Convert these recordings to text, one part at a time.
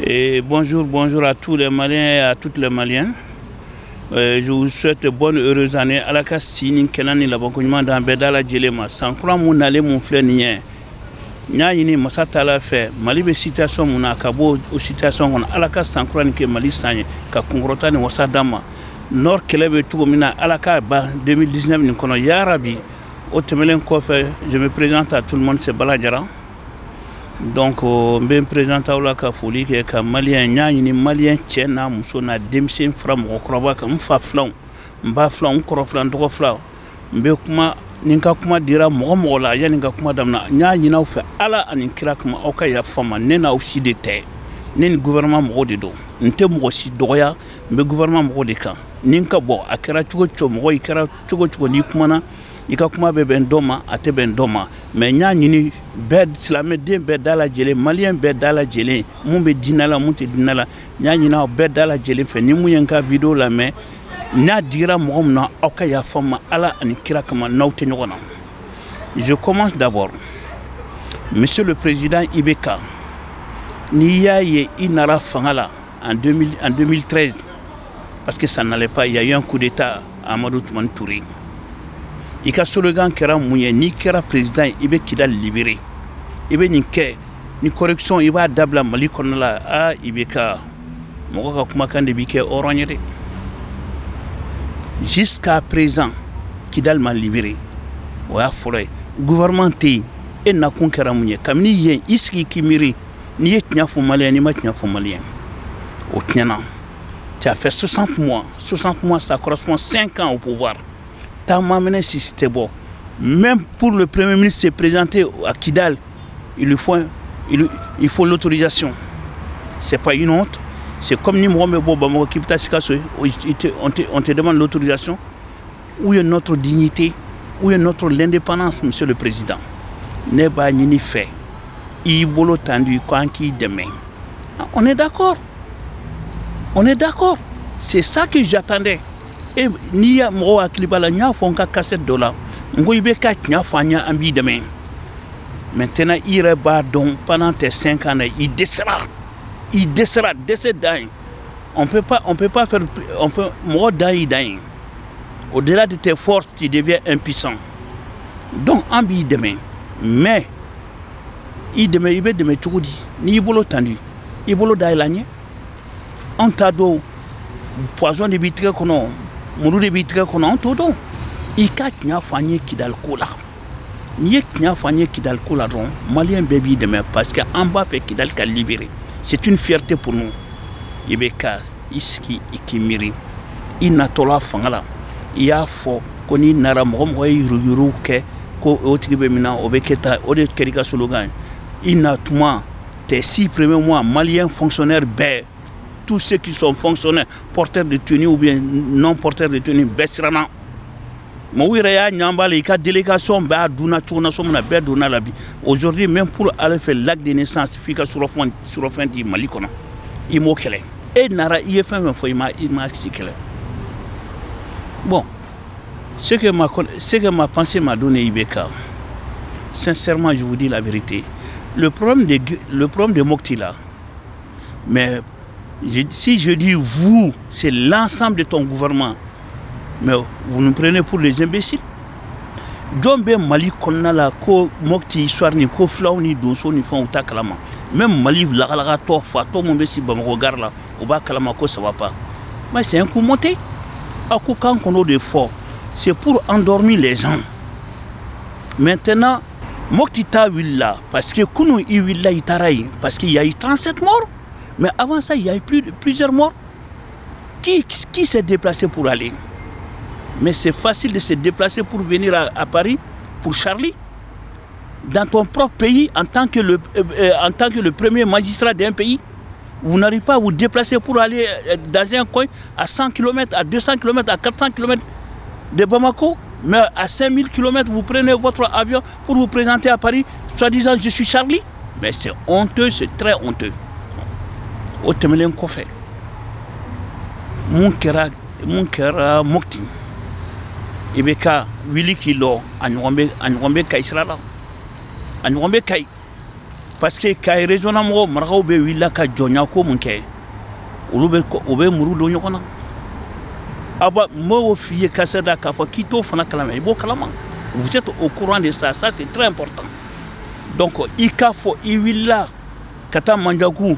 Et bonjour à tous les Maliens et à toutes les Maliennes. Je vous souhaite bonne heureuse année. Alaka sini kenani la bakunyuma dans bedala djelema. Sankura munale mon frère nien. Nya yini masatala fait. Mali be situation muna kabo o situation on alaka sankura ni ke Mali sanye ka kungrota ni wasadama. Nord kelebe tugo mina alaka ba 2019 ni kono ya rabi. Au temelen kofe, je me présente à tout le monde, c'est Baladjara. Donc, je me présente à la folie que les Maliens, les Maliens tiennent à Moussona, Demsen, Fram, Okraba, comme Faflan, Mbaflan, Koroflan, Droflan, Mbekuma, Ninkakuma dira, Momola, Yanikakuma Damna, Nyanina fait Ala and Kirakma, Okaya Fama, Nena aussi de terre, Nen gouvernement Modido, Ntem aussi Doya, mais gouvernement Modika, Ninkabo, Akara Chugo, Moi, Kara Chugo, Nikmana. Ikakuma be bendoma ate bendoma mais nya nyini bed islamé den be dala jele malien be dala jele mun be dinala mun te dinala nya nyina be dala jele fe ni mun yanka video la mais nya dira mo na okaya fama ala ani kira kama nawte nyogona. Je commence d'abord. Monsieur le président Ibeka ni ya ye inara fangala en 2013 parce que ça n'allait pas, il y a eu un coup d'état à Amadou Toumani Touré. Il y a un slogan qui est ni qui est président, il est libéré. Il y a une correction, il y a un Mali Konala, ah, il y a un jusqu'à présent, qui est mal libéré. Ouais, forêt. Gouvernement et n'a qu'un caramouille. Comme ni y ici qui miri, ni est n'y a pas malien, ni maintenant pas malien. Au Tiana, tu as fait 60 mois. 60 mois, ça correspond à 5 ans au pouvoir. Si c'était bon. Même pour le Premier ministre se présenter à Kidal, il faut l'autorisation. Ce n'est pas une honte. C'est comme on te demande l'autorisation. Où est notre dignité? Où est notre indépendance, Monsieur le Président? N'est pas ni fait. Il bolo tendu quand qui demain. On est d'accord. On est d'accord. C'est ça que j'attendais. Et ni ya mo akilibala nya fonka cassette dollar ngo ibe ka nya fanya ambi demain. Maintenant il reba donc pendant tes 5 ans il décèdera décédant. On peut pas faire mo daï. Au-delà de tes forces tu deviens impuissant. Donc ambi demain. Mais il be demain tugudi ni bolo tendu. Il bolo daïlanye. On t'a do poison de bitre kono Mourou de bitre qu'on a entendu. Il y a fagné Kidal Kola. Il y a fagné Kidal Kola, Malien baby demain, parce qu'en bas fait Kidal qu'a libéré. C'est une fierté pour nous. Ibeka, Iski, Ikimiri, Inatola Fangala. Il y a fort qu'on y n'a pas eu que Otibemina, Obeketa, Ode Kerika Sologan. Il n'a pas tes 6 premiers mois, Maliens fonctionnaires bêtes. Tous ceux qui sont fonctionnaires, porteurs de tenue ou bien non porteurs de tenue, Bessrana. Aujourd'hui, même pour aller faire l'acte de naissance, il faut sur le fond du Mali. Il m'a dit et Nara, il fait un bon, ce que ma pensée m'a donné Ibeka, sincèrement, je vous dis la vérité. Le problème de Mokti là, mais si je dis vous, c'est l'ensemble de ton gouvernement, mais vous nous prenez pour les imbéciles. Dombe Mali konna la ko Mokti histoire ni ko flaw ni doso ni fon ta kalama. Même Mali la to fa to mon besi ba mo gar la o ba kalama ko ça va pas. Mais c'est un coup monté. À coup quand on a de fort, c'est pour endormir les gens. Maintenant Mokti ta willa parce que kunu i willa itarai parce qu'il y a eu 37 morts. Mais avant ça, il y a eu plusieurs morts. Qui s'est déplacé pour aller? Mais c'est facile de se déplacer pour venir à Paris, pour Charlie. Dans ton propre pays, en tant que le premier magistrat d'un pays, vous n'arrivez pas à vous déplacer pour aller dans un coin à 100 km, à 200 km, à 400 km de Bamako. Mais à 5000 km, vous prenez votre avion pour vous présenter à Paris, soi-disant je suis Charlie. Mais c'est honteux, c'est très honteux. Au Temelen Kofé, mon kera Mokti, Ibeka, Willy Kilo, Anwambe Kaisrala, Anwambe Kai, parce que kay régional mo marakaw be willa ka jonya ko mun kay olu be muru do nyokona aba mo fiye kasada ka fa kito fana kalama ibo kalama vous êtes au courant de ça c'est très important donc ika fo iwilla kata manjaku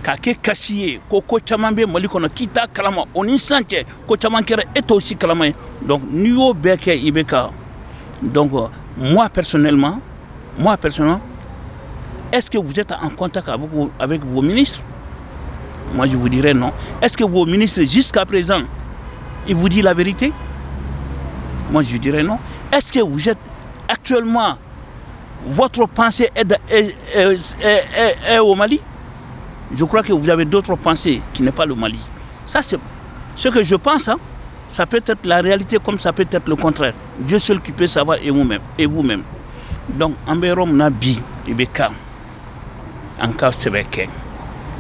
ka ke kasiye ko chaman be mali kono kita kalama oni sante ko chaman kere est aussi kalama donc niyo beke ibeka donc moi personnellement est-ce que vous êtes en contact avec vos ministres? Moi je vous dirais non. Est-ce que vos ministres jusqu'à présent ils vous disent la vérité? Moi je dirais non. Est-ce que vous êtes actuellement votre pensée est au Mali? Je crois que vous avez d'autres pensées qui n'est pas le Mali. Ça c'est ce que je pense. Hein. Ça peut être la réalité comme ça peut être le contraire. Dieu seul qui peut savoir et vous-même. Donc Amberom Nabi Ibeka Anka Sebeke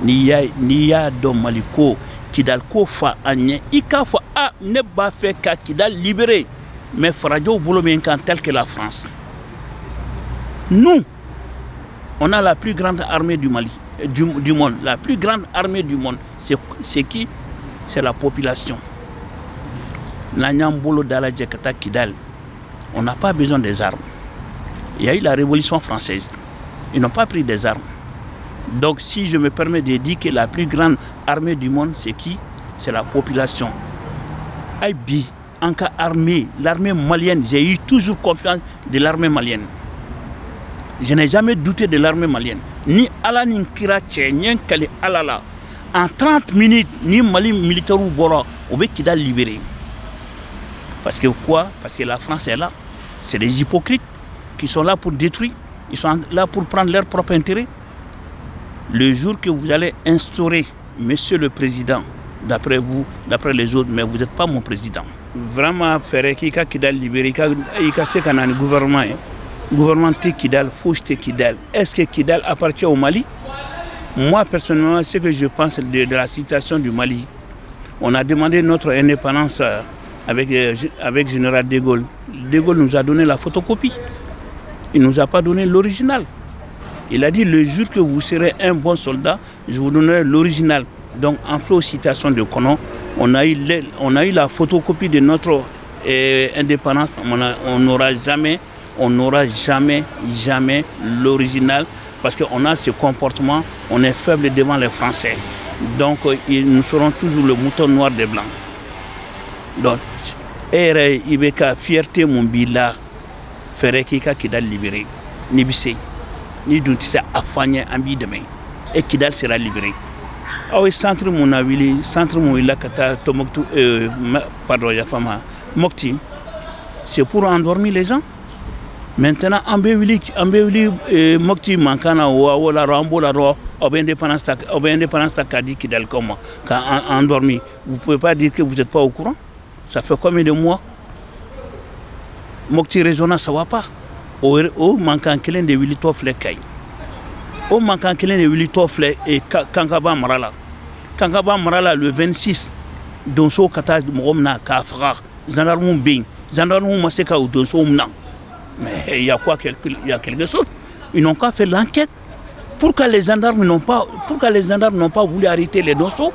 Niya do Maliko Kidal Kofa Anye Ika fa a ne ba fait ka Kidal libéré mais Faradio Boulomenkan tel que la France. Nous on a la plus grande armée du Mali du monde. La plus grande armée du monde c'est qui? C'est la population. Nanyambolo Dala Djekata Kidal. On n'a pas besoin des armes. Il y a eu la Révolution française. Ils n'ont pas pris des armes. Donc si je me permets de dire que la plus grande armée du monde, c'est qui? C'est la population. Aïbi, en cas armée, l'armée malienne, j'ai eu toujours confiance de l'armée malienne. Je n'ai jamais douté de l'armée malienne. Ni ala ni kira tche, ni kali alala. En 30 minutes, ni Mali militaire ou Bora, on veut qu'il a libéré. Parce que quoi? Parce que la France est là. C'est des hypocrites qui sont là pour détruire. Ils sont là pour prendre leur propre intérêt. Le jour que vous allez instaurer, monsieur le président, d'après vous, d'après les autres, mais vous n'êtes pas mon président. Vraiment, faire qu'il a libéré, il a fait un gouvernement. Gouvernement Kidal, fausse Kidal. Est-ce que Kidal appartient au Mali? Moi, personnellement, ce que je pense de la situation du Mali, on a demandé notre indépendance avec général de Gaulle. De Gaulle nous a donné la photocopie. Il ne nous a pas donné l'original. Il a dit le jour que vous serez un bon soldat, je vous donnerai l'original. Donc en citation de Conon, on a eu la photocopie de notre indépendance. On n'aura jamais l'original parce qu'on a ce comportement, on est faible devant les Français. Donc nous serons toujours le mouton noir des Blancs. Donc, Ibeka, fierté mon bila, Ferekika Kidal libéré, Nibissé, ni Duntissa Afanya Ambi demain, et Kidal sera libéré. Ah oui, centre mon avili, centre mon ilakata, Tomoktu, pardon, Yafama, Mokti, c'est pour endormir les gens. Maintenant, Ambewili, Mokti, Mankana, ou la Rambo, la Ro, indépendance Kadi Kidal comme endormi. Vous ne pouvez pas dire que vous n'êtes pas au courant. Ça fait combien de mois? Mokti résonance, ça ne va pas. Au manquant quelqu'un de Wilito Flekay. Au manquant quelqu'un de Wilito Flek et Kankaba Marala. Kankaba Marala le 26, Donso Kata Momna Kafra, Zandarmou Bing, Zandarmou Maseka ou Donso Mna. Mais il y a quoi? Il y a quelque chose. Ils n'ont pas fait l'enquête. Pourquoi les gendarmes n'ont pas voulu arrêter les Donso?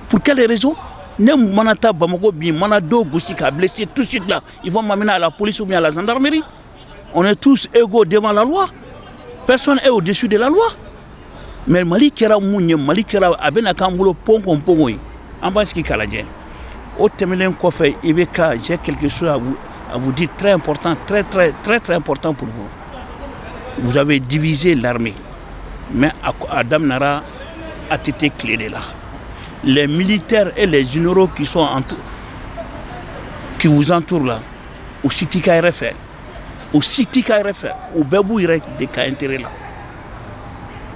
Pour quelles raisons? Ne manata Bamako bi manado Goussika blessé tout de suite là. Ils vont m'amener à la police ou bien à la gendarmerie. On est tous égaux devant la loi. Personne n'est au-dessus de la loi. Mais Mali Kera Mounye, Mali Kera Abena Kambulo Pongom Pongoy. En bas qui Kaladien. Au Temelen Kofei, Ibeka, j'ai quelque chose à vous dire très important, très important pour vous. Vous avez divisé l'armée. Mais Adam Nara a été clé là. Les militaires et les généraux qui vous entourent là, au City KRF, au Bebou Irek de Kaintere là.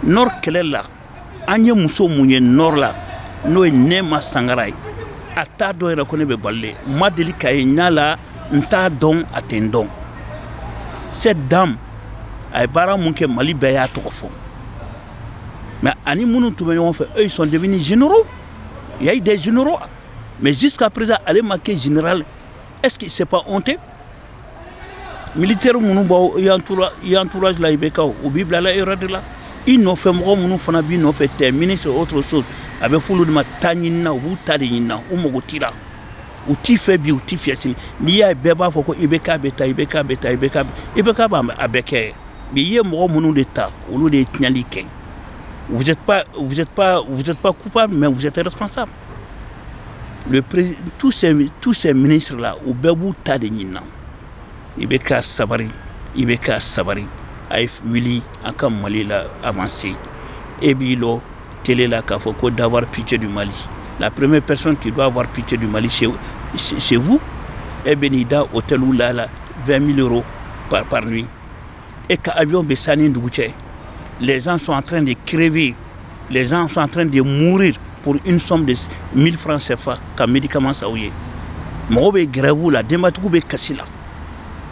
Nord Kelel là, Anye Mousso Mounye Nord là, Noé Nema Sangaray, Atado et Rakone Bebalé, Madeli Kaina là, Nta Don Atendon. Cette dame, Aïbara Mounke Mali Beya Tofo. Mais Ani Mounou Toubayon fait, eux ils sont devenus généraux. Il y a eu des généraux. Mais jusqu'à présent, aller marquer général, est-ce que ce n'est pas honteux? Militaire, il y a entourage là, il y a Bible là, il n'en fait mɔgɔ minnu fana b'i nɔfɛ terminer c'est autre chose a bɛ f'olu de ma taa ɲini na u b'u ta de ɲini na u mago t'i la u t'i fɛ bi u t'i fɛ sini n'i y'a ye bɛɛ b'a fɔ ko IBK bɛ taa IBK bɛ taa IBK b'a bɛɛ kɛ mais i ye mɔgɔ minnu de ta olu de ye tiɲɛli kɛ vous êtes pas coupable mais vous êtes responsable tous ces ministres là u bɛɛ b'u ta de ɲini na IBK sabari a ye wuli an ka Mali la avancé et puis là télé là k'a fɔ ko d'avoir pitié du Mali la première personne qui doit avoir pitié du Mali c'est vous et bien il da hôtel ou là 20 000 € par nuit et que avion bɛ sanni dugu cɛ les gens sont en train de crever les gens sont en train de mourir pour une somme de 1000 francs CFA ka médicament sa u ye mɔgɔ bɛ grève la denbatigiw bɛ kasi la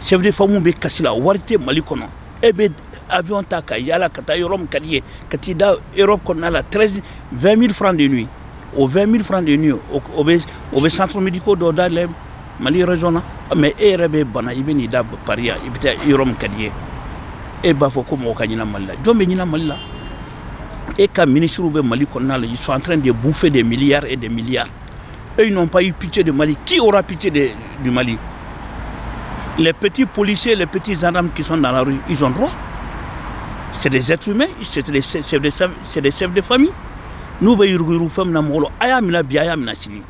chef de famille bɛ kasi la wari tɛ Mali kɔnɔ e bɛ avion ta ka yala ka taa yɔrɔ min ka di ye ka t'i da Europe kɔnɔna la 20 000 francs de nuit o 20 000 francs de nuit o bɛ centre médicaux dɔ da lɛ Mali région na mais e yɛrɛ bɛ bana i bɛ n'i da Paris yan i bɛ taa yɔrɔ min ka di ye e b'a fɔ ko mɔgɔ ka ɲina Mali la jɔn bɛ ɲina Mali la et quand ministres bɛ Mali kɔnɔna la ils sont en train de bouffer des milliards et des milliards eux ils n'ont pas eu pitié de Mali qui aura pitié du Mali les petits policiers les petits gendarmes qui sont dans la rue ils ont droit c'est des êtres humains c'est des chefs de famille nous bɛ yurugu fɛn min na mɔgɔ la a y'a minɛ bi a y'a minɛ sini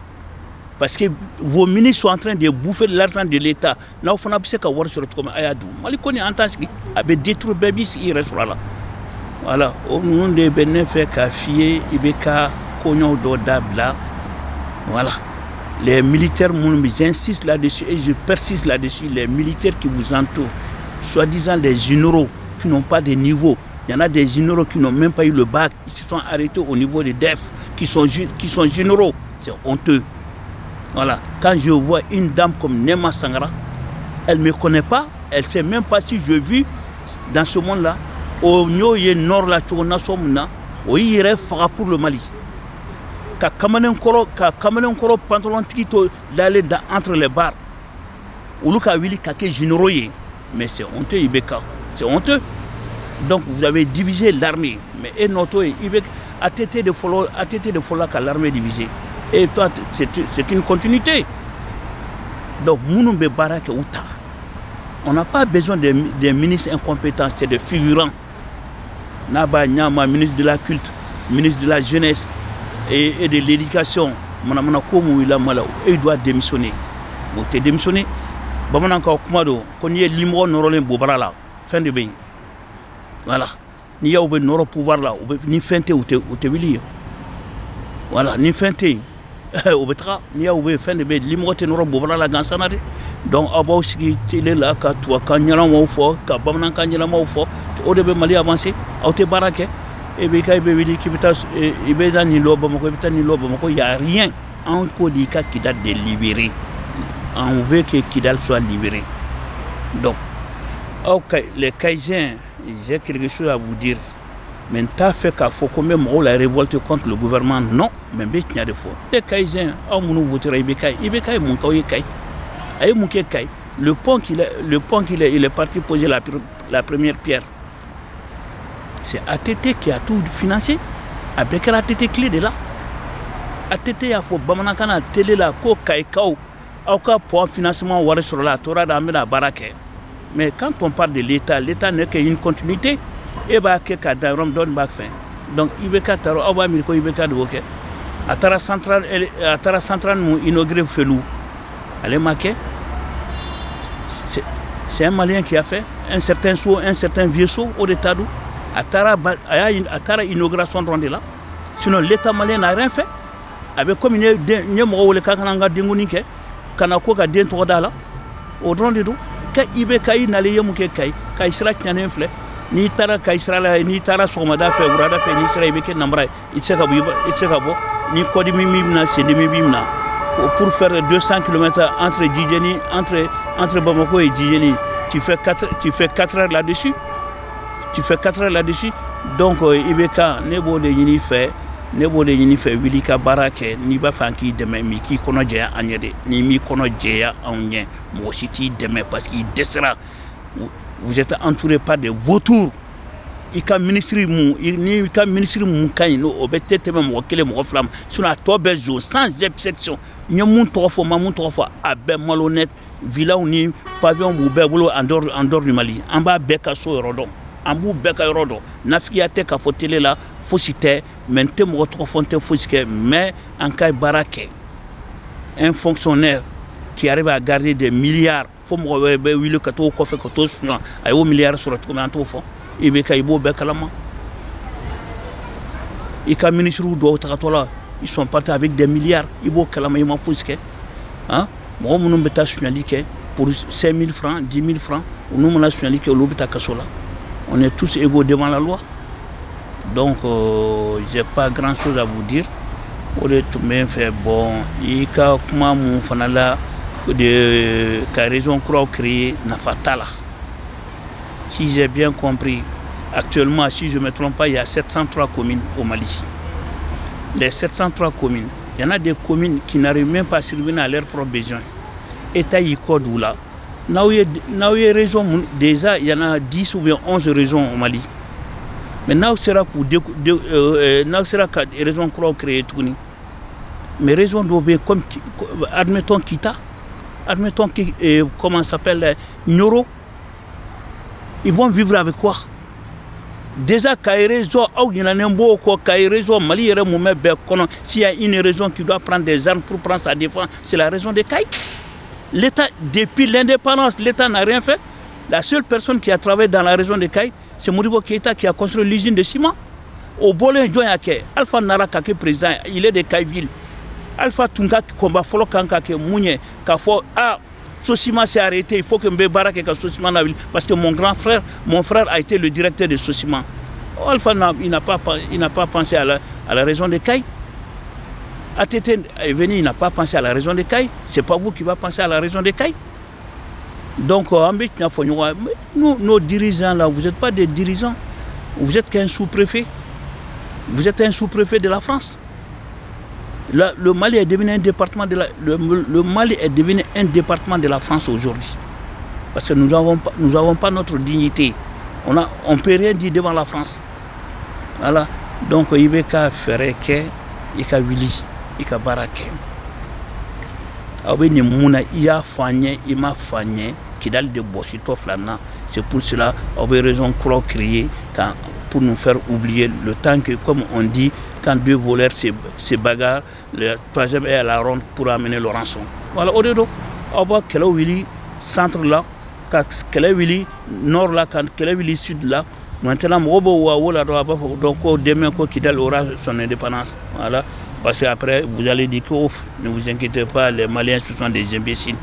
parce que vos ministres sont en train de bouffer de l'argent de l'État n'aw fana bɛ se ka wari sɔrɔ cogo min a y'a dun Mali kɔni an t'an sigi a bɛ détruire bɛɛ b'i sigi i yɛrɛ sɔrɔ a la voilà o ninnu de bɛ ne fɛ k'a f'i ye i bɛ ka koɲɛw dɔ dabila voilà les militaires j'insiste là-dessus et je persiste là-dessus les militaires qui vous entourent soi-disant des généraux qui n'ont pas de niveau il y en a des généraux qui n'ont même pas eu le bac ils se sont arrêtés au niveau des DEF qui sont généraux c'est honteux voilà quand je vois une dame comme Nema Sangara elle ne me connaît pas elle ne sait même pas si je vis dans ce monde là au nord la cogo somna o yɛrɛ faga pour le Mali ka kamalen kɔrɔ pantalon tigi to d'aller entre les barres olu ka wili ka kɛ généraux ye mais c'est honteux IBK c'est honteux donc vous avez divisé l'armée mais et notre IBK ATT de fɔlɔ ka l'armée divisée et toi c'est une continuité donc minnu bɛ baara kɛ u ta on n'a pas besoin des ministres incompétents c'est des figurants Naba Nyama, ministre de la culte, ministre de la jeunesse et de l'éducation, il doit démissionner. Il doit démissionner. Bamanan ka kumado ko ni limro norolen bobara la fin de bain. Voilà. Ni ya ube noro pouvoir là, ni fente ou te wili. Voilà, ni fente. Obetra ni ya ube fin de bain limro te noro bobara la gansanade. Donc aba aussi télé là ka toi ka nyala mo fo ka bamanan ka nyala mo fo o de be Mali avancer au te barake et be kay be wili ki bita e be dan ni loba mako bita ni loba mako y a rien en code qui date de libérer. On veut que Kidal soit libéré. Donc, ok, les Caïsiens, j'ai quelque chose à vous dire. Mais tu as fait qu'il faut quand même la révolte contre le gouvernement. Non, mais il y a des fois. Les Caïsiens, on voterait Ibeka. Ibeka est mon Kaï. Le pont qu'il est parti poser la première pierre. C'est ATT qui a tout financé. Avec la ATT clé de là. ATT a fait Bamanakana télé la ko Kaïkao. Pour un financement, mais quand on parle de l'État, l'État n'est qu'une continuité. Et donc, IBK Taro, IBK de Woke. Atara Central m'a inauguré Felou. Allez, Maké. C'est un Malien qui a fait un certain saut, un certain vieux saut au État. Atara inauguration de là. Sinon, l'État malien n'a rien fait. Avec comme il y a Kakananga Dingunike. Kanako ka den tɔgɔ da la o dɔrɔn de don ka IBK nalen ye mun kɛ Kayi sira tiɲɛnen filɛ n'i taara Kayi sira la n'i taara sɔgɔmada fɛ wulada fɛ n'i sera i bɛ kɛ namara ye i tɛ se ka bɔ ni kɔdimi min bɛna sendimi min bɛna pour faire 200 km entre Djidjeni entre Bamako et Djidjeni tu fais 4 heures là-dessus donc IBK ne b'o de ɲini fɛ ne b'o de ɲini fɛ wili ka baara kɛ n'i b'a fɛ an k'i dɛmɛ mais k'i kɔnɔ jɛya an ɲɛ de n'i m'i kɔnɔ jɛya anw ɲɛ mɔgɔ si t'i dɛmɛ parce qu'il dɛsɛra vous êtes entouré par des vautours i ka ministre mu ni ka ministre mu kan no o be tete me mo kele mo flam sur la to be zo sans exception ñom mun to fo ma mun to fo a be malhonnête villa ni pavillon bu be bolo en dehors du Mali en bas be ka so rodon en bu be ka rodon nafiate ka fo télé la fo cité mente mo to fonte fo cité mais en kay barake un fonctionnaire qui arrive à garder des milliards faut mo be wilo ka to ko fe ko to sunan ay wo milliards sur to comment to fo Ibeka Ibo Bekalama. Et quand le ministre Douaoutaratola, ils sont partis avec des milliards. Ibo Kalama, ils m'ont fouské. Hein? Moi, mon nom est pour 5 000 francs, 10 000 francs. Nous, mon nationalité, on est tous égaux devant la loi. Donc, je n'ai pas grand chose à vous dire. On est tout bien fait. Bon, il y a comment mon fanala de raison croix créée n'a pas tala. Si j'ai bien compris, actuellement, si je ne me trompe pas, il y a 703 communes au Mali. Les 703 communes, il y en a des communes qui n'arrivent même pas à survenir à leurs propres besoins. État Yikodou là, là où il y a raison, déjà il y en a 10 ou bien 11 raisons au Mali. Mais là où sera raison croix créer tout. Mais raison d'obéir comme admettons Kita, admettons comment s'appelle Nyoro. Ils vont vivre avec quoi? Déjà, s'il y a une raison qui doit prendre des armes pour prendre sa défense, c'est la raison des Caï. L'État, depuis l'indépendance, l'État n'a rien fait. La seule personne qui a travaillé dans la région des Caï, c'est Modibo Keïta qui a construit l'usine de ciment. Au Bolin Djoyake, Alpha Nara Kake président, il est de Caïville. Alpha Tunga qui combat Folo Kankake Mounye, Kafo A. Sosima s'est arrêté, il faut que Mbé Barak et Sosima parce que mon frère a été le directeur de Sosima. Alpha il n'a pas pensé à la raison des Caï. ATT est venu, il n'a pas pensé à la raison des Caï. C'est pas vous qui va penser à la raison des Caï. Donc, nos dirigeants là, vous n'êtes pas des dirigeants. Vous êtes qu'un sous-préfet. Vous êtes un sous-préfet de la France. Le Mali est devenu un département de le Mali est devenu un département de la France aujourd'hui. Parce que nous n'avons pas notre dignité. On ne peut rien dire devant la France. Voilà. Donc, il y a Ferreke, il y a Willy, il y a Barake. Il y a Fagné, il m'a Fagné, qui dal de Bossito Flana. C'est pour cela qu'il y a raison de croire crier pour nous faire oublier le temps que, comme on dit, quand deux voleurs se bagarrent, le troisième est à la ronde pour amener le rançon. Voilà, au-dedans, on voit que Willy centre là, que Willy nord là, que Willy sud là. Maintenant, donc demain, Kidal aura son indépendance. Voilà. Parce qu'après, vous allez dire que ne vous inquiétez pas, les Maliens ce sont des imbéciles.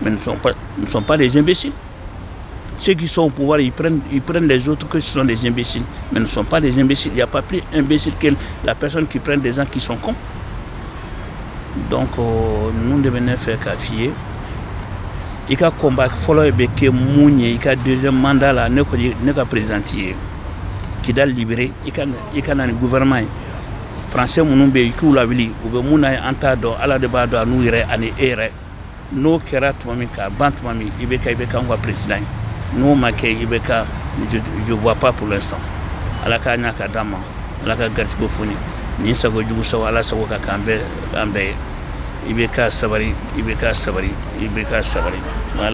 Mais nous ne sommes pas des imbéciles. Ceux qui sont au pouvoir, ils prennent les autres que ce sont des imbéciles. Mais nous ne sommes pas des imbéciles. Il n'y a pas plus imbécile que la personne qui prend des gens qui sont cons. Donc, nous devons faire café. Il y a un combat qui est deuxième mandat là, ne pas présenter. Qui doit libérer. Il y a un gouvernement français, mon pays, qui l'a vu, ou bien entado à la débat de nous irait à l'ère. Nous qui sommes bantumami, il y a un président. Nous, je ne vois pas pour l'instant. Alaka Nyaka Dama, Alaka Gartigofoni, Ninsago Jugusawa, Alasawoka Kambe, Ibeka Sabari, Ibeka Sabari, Ibeka Sabari.